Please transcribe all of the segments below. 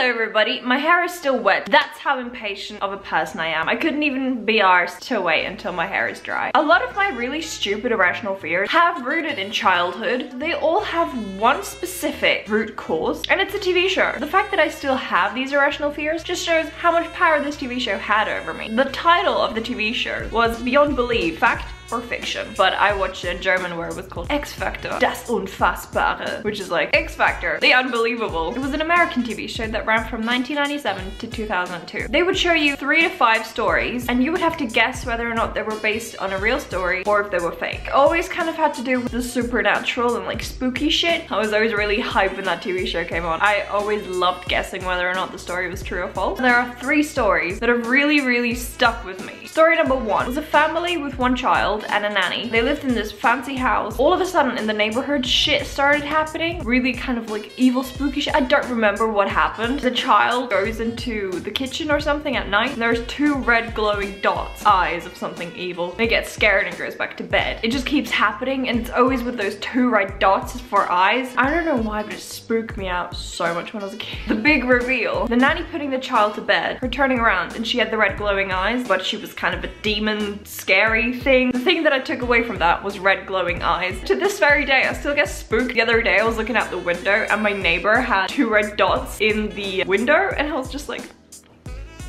everybody, my hair is still wet. That's how impatient of a person I am. I couldn't even be arsed to wait until my hair is dry. A lot of my really stupid irrational fears have rooted in childhood. They all have one specific root cause, and it's a TV show. The fact that I still have these irrational fears just shows how much power this TV show had over me. The title of the TV show was Beyond Belief, Fact or Fiction, but I watched it in German where it was called X Factor, das Unfassbare, which is like X Factor, the unbelievable. It was an American TV show that ran from 1997 to 2002. They would show you 3 to 5 stories, and you would have to guess whether or not they were based on a real story or if they were fake. It always kind of had to do with the supernatural and like spooky shit. I was always really hyped when that TV show came on. I always loved guessing whether or not the story was true or false. There are 3 stories that have really stuck with me. Story number 1 was a family with 1 child and a nanny. They lived in this fancy house. All of a sudden in the neighborhood, shit started happening. Really kind of like evil, spooky shit. I don't remember what happened. The child goes into the kitchen or something at night, and there's 2 red glowing dots, eyes of something evil. They get scared and goes back to bed. It just keeps happening, and it's always with those 2 red dots for eyes. I don't know why, but it spooked me out so much when I was a kid. The big reveal. The nanny putting the child to bed, her turning around, and she had the red glowing eyes, but she was kind of a demon, scary thing. The thing that I took away from that was red glowing eyes. To this very day, I still get spooked. The other day I was looking out the window and my neighbor had 2 red dots in the window, and I was just like,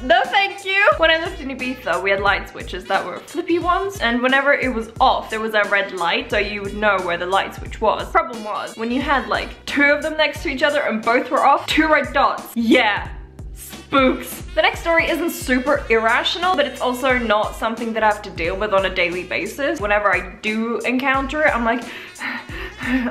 no thank you. When I lived in Ibiza, we had light switches that were flippy ones, and whenever it was off, there was a red light, so you would know where the light switch was. Problem was, when you had like 2 of them next to each other and both were off, 2 red dots. Yeah. Spooks. The next story isn't super irrational, but it's also not something that I have to deal with on a daily basis. Whenever I do encounter it, I'm like,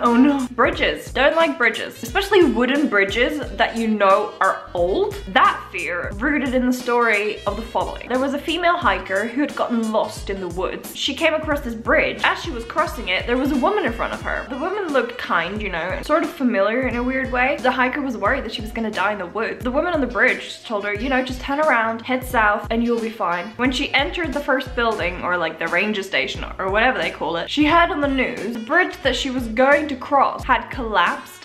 oh no. Bridges. Don't like bridges. Especially wooden bridges that you know are old. That fear rooted in the story of the following. There was a female hiker who had gotten lost in the woods. She came across this bridge. As she was crossing it, there was a woman in front of her. The woman looked kind, you know, sort of familiar in a weird way. The hiker was worried that she was gonna die in the woods. The woman on the bridge told her, you know, just turn around, head south, and you'll be fine. When she entered the first building, or like the ranger station, or whatever they call it, she heard on the news the bridge that she was going to cross had collapsed.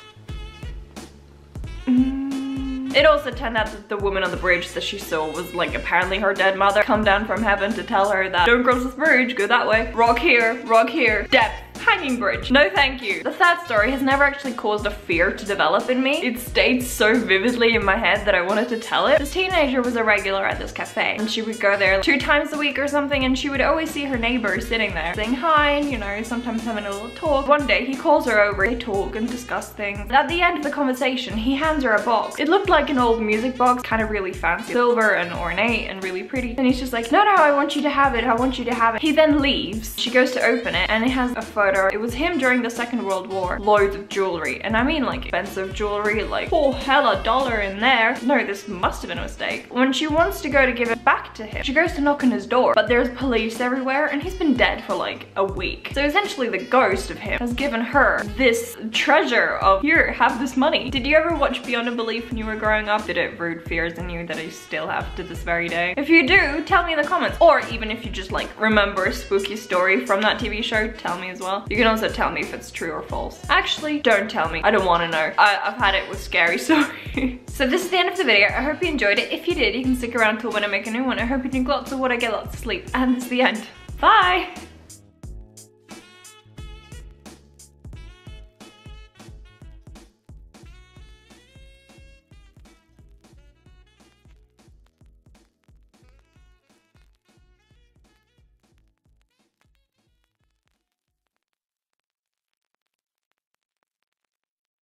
It also turned out that the woman on the bridge that she saw was like apparently her dead mother come down from heaven to tell her that don't cross this bridge, go that way, rock here, depth. Hanging bridge. No thank you. The 3rd story has never actually caused a fear to develop in me. It stayed so vividly in my head that I wanted to tell it. This teenager was a regular at this cafe, and she would go there 2 times a week or something, and she would always see her neighbor sitting there saying hi, and you know, sometimes having a little talk. One day he calls her over, they talk and discuss things. At the end of the conversation, he hands her a box. It looked like an old music box, kind of really fancy, silver and ornate and really pretty. And he's just like, no, I want you to have it, I want you to have it. He then leaves. She goes to open it, and it has a photo. It was him during the 2nd World War. Loads of jewelry, and I mean like expensive jewelry, like oh hella dollar in there. No, this must have been a mistake. When she wants to go to give it back to him, she goes to knock on his door, but there's police everywhere, and he's been dead for like a week. So essentially the ghost of him has given her this treasure of, here, have this money. Did you ever watch Beyond a Belief when you were growing up? Did it root fears in you that I still have to this very day? If you do, tell me in the comments, or even if you just like remember a spooky story from that TV show, tell me as well. You can also tell me if it's true or false. Actually, don't tell me. I don't want to know. I've had it with scary stories. So this is the end of the video. I hope you enjoyed it. If you did, you can stick around till when I make a new one. I hope you drink lots of water, get lots of sleep. And this is the end. Bye!